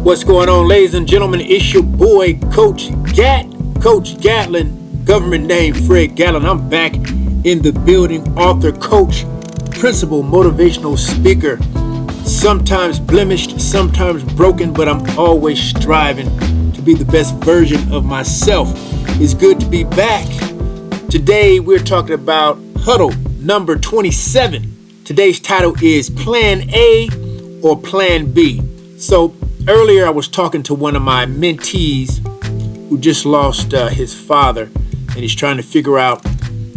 What's going on, ladies and gentlemen? It's your boy, Coach Gatlin, government name Fred Gatlin. I'm back in the building, author, coach, principal, motivational speaker, sometimes blemished, sometimes broken, but I'm always striving to be the best version of myself. It's good to be back. Today, we're talking about Huddle number 27. Today's title is Plan A or Plan B. So earlier, I was talking to one of my mentees who just lost his father, and he's trying to figure out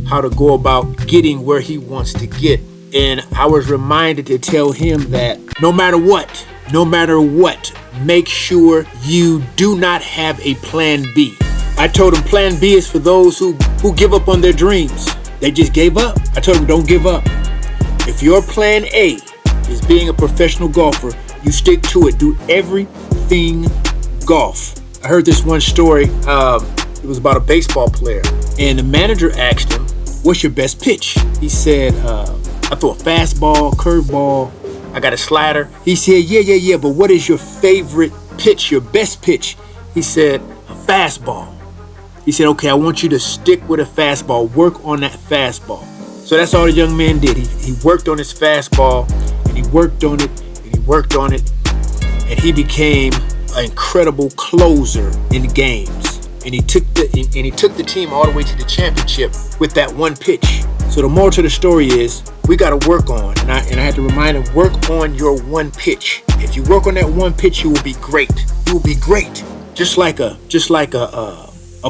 how to go about getting where he wants to get. And I was reminded to tell him that no matter what, make sure you do not have a plan B. I told him plan B is for those who give up on their dreams. They just gave up. I told him don't give up. If your plan A is being a professional golfer, you stick to it. Do everything golf. I heard this one story. It was about a baseball player, and the manager asked him, "What's your best pitch?" He said, "I throw a fastball, curveball. I got a slider." He said, "Yeah. But what is your favorite pitch? Your best pitch?" He said, "A fastball." He said, "Okay, I want you to stick with a fastball. Work on that fastball." So that's all the young man did. He worked on his fastball, and he worked on it. And he became an incredible closer in games. And he took the team all the way to the championship with that one pitch. So the moral to the story is we got to work on, and I had to remind him, work on your one pitch. If you work on that one pitch, you will be great. You will be great. Just like a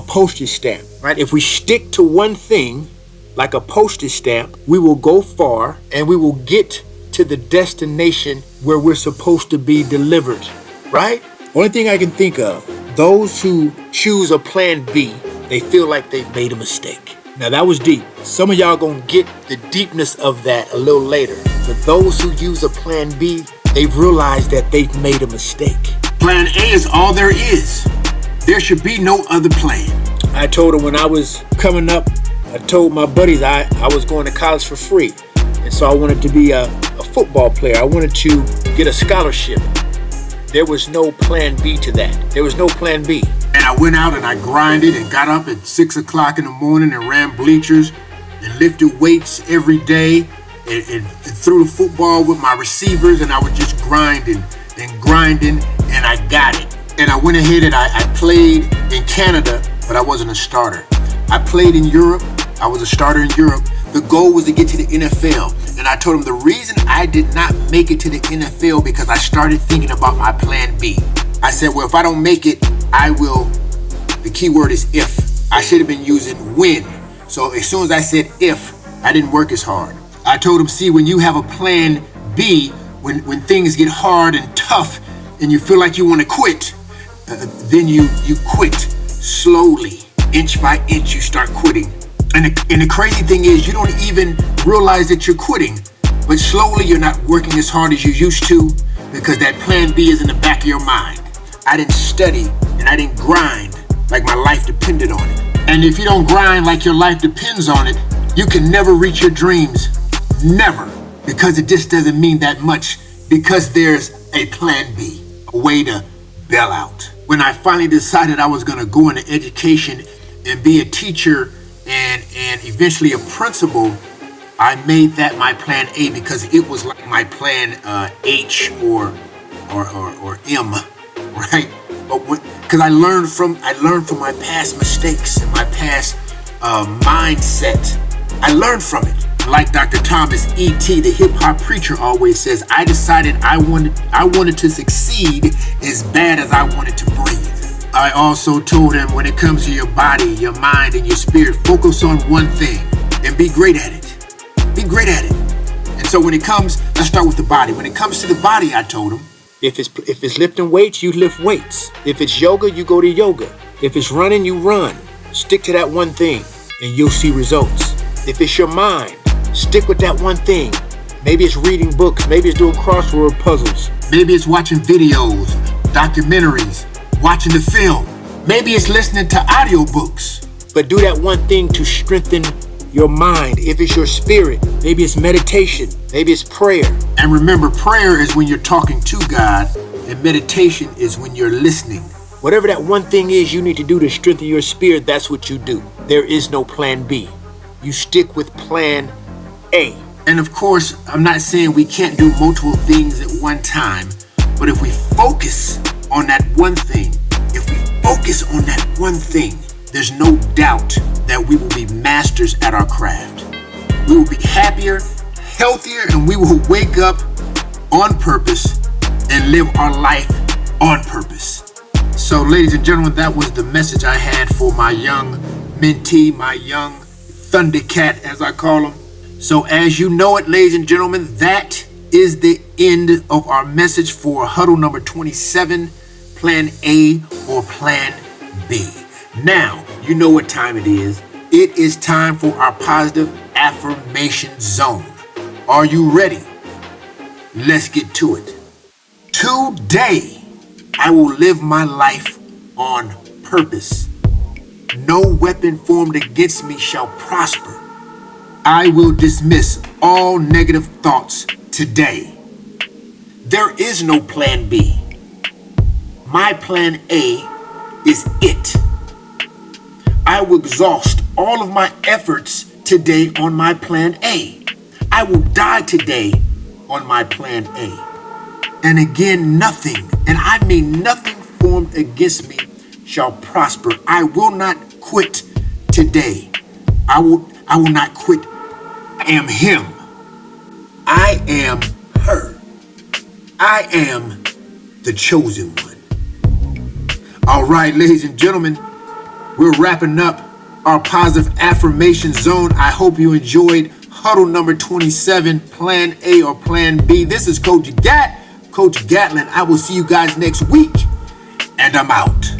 postage stamp, right? If we stick to one thing, like a postage stamp, we will go far and we will get to the destination where we're supposed to be delivered, right? Only thing I can think of, those who choose a plan B, they feel like they've made a mistake. Now that was deep. Some of y'all gonna get the deepness of that a little later. But those who use a plan B, they've realized that they've made a mistake. Plan A is all there is. There should be no other plan. I told him when I was coming up, I told my buddies I was going to college for free. And so I wanted to be a football player. I wanted to get a scholarship. There was no plan B to that. There was no plan B. And I went out and I grinded and got up at 6 o'clock in the morning and ran bleachers and lifted weights every day and threw the football with my receivers, and I was just grinding and I got it. And I went ahead and I played in Canada, but I wasn't a starter. I played in Europe. I was a starter in Europe. The goal was to get to the NFL. And I told him the reason I did not make it to the NFL because I started thinking about my plan B. I said, well, if I don't make it, I will. The key word is if. I should have been using when. So as soon as I said if, I didn't work as hard. I told him, see, when you have a plan B, when things get hard and tough and you feel like you want to quit, then you quit slowly. Inch by inch, you start quitting. And the crazy thing is you don't even realize that you're quitting, but slowly you're not working as hard as you used to because that plan B is in the back of your mind. I didn't study and I didn't grind like my life depended on it. And if you don't grind like your life depends on it, you can never reach your dreams. Never. Because it just doesn't mean that much, because there's a plan B, a way to bail out. When I finally decided I was going to go into education and be a teacher and eventually a principal, I made that my plan A because it was like my plan H or M, right? But because I learned from my past mistakes and my past mindset. I learned from it. Like Dr. Thomas E.T., the hip hop preacher, always says, I decided I wanted to succeed as bad as I wanted to breathe. I also told him when it comes to your body, your mind, and your spirit, focus on one thing and be great at it. Be great at it. And so when it comes, let's start with the body. When it comes to the body, I told him, if it's lifting weights, you lift weights. If it's yoga, you go to yoga. If it's running, you run. Stick to that one thing and you'll see results. If it's your mind, stick with that one thing. Maybe it's reading books. Maybe it's doing crossword puzzles. Maybe it's watching videos, documentaries, watching the film. Maybe it's listening to audiobooks. But do that one thing to strengthen your mind. If it's your spirit, maybe it's meditation, maybe it's prayer. And remember, prayer is when you're talking to God And meditation is when you're listening. Whatever that one thing is you need to do to strengthen your spirit, that's what you do. There is no plan B. You stick with plan A. And of course, I'm not saying we can't do multiple things at one time, but if we focus on that one thing, there's no doubt that we will be masters at our craft. We will be happier, healthier, and we will wake up on purpose and live our life on purpose. So, ladies and gentlemen, that was the message I had for my young mentee, my young Thundercat, as I call him. So, as you know it, ladies and gentlemen, that is the end of our message for huddle number 27, plan A or plan B. Now, you know what time it is. It is time for our positive affirmation zone. Are you ready? Let's get to it. Today, I will live my life on purpose. No weapon formed against me shall prosper. I will dismiss all negative thoughts today. There is no plan B. My plan A is it. I will exhaust all of my efforts today on my plan A. I will die today on my plan A. And again, nothing, and I mean nothing formed against me shall prosper. I will not quit today. I will not quit. I am him. I am her. I am the chosen one. All right, ladies and gentlemen, we're wrapping up our positive affirmation zone. I hope you enjoyed huddle number 27, plan A or plan B. This is Coach Gatlin. I will see you guys next week, and I'm out.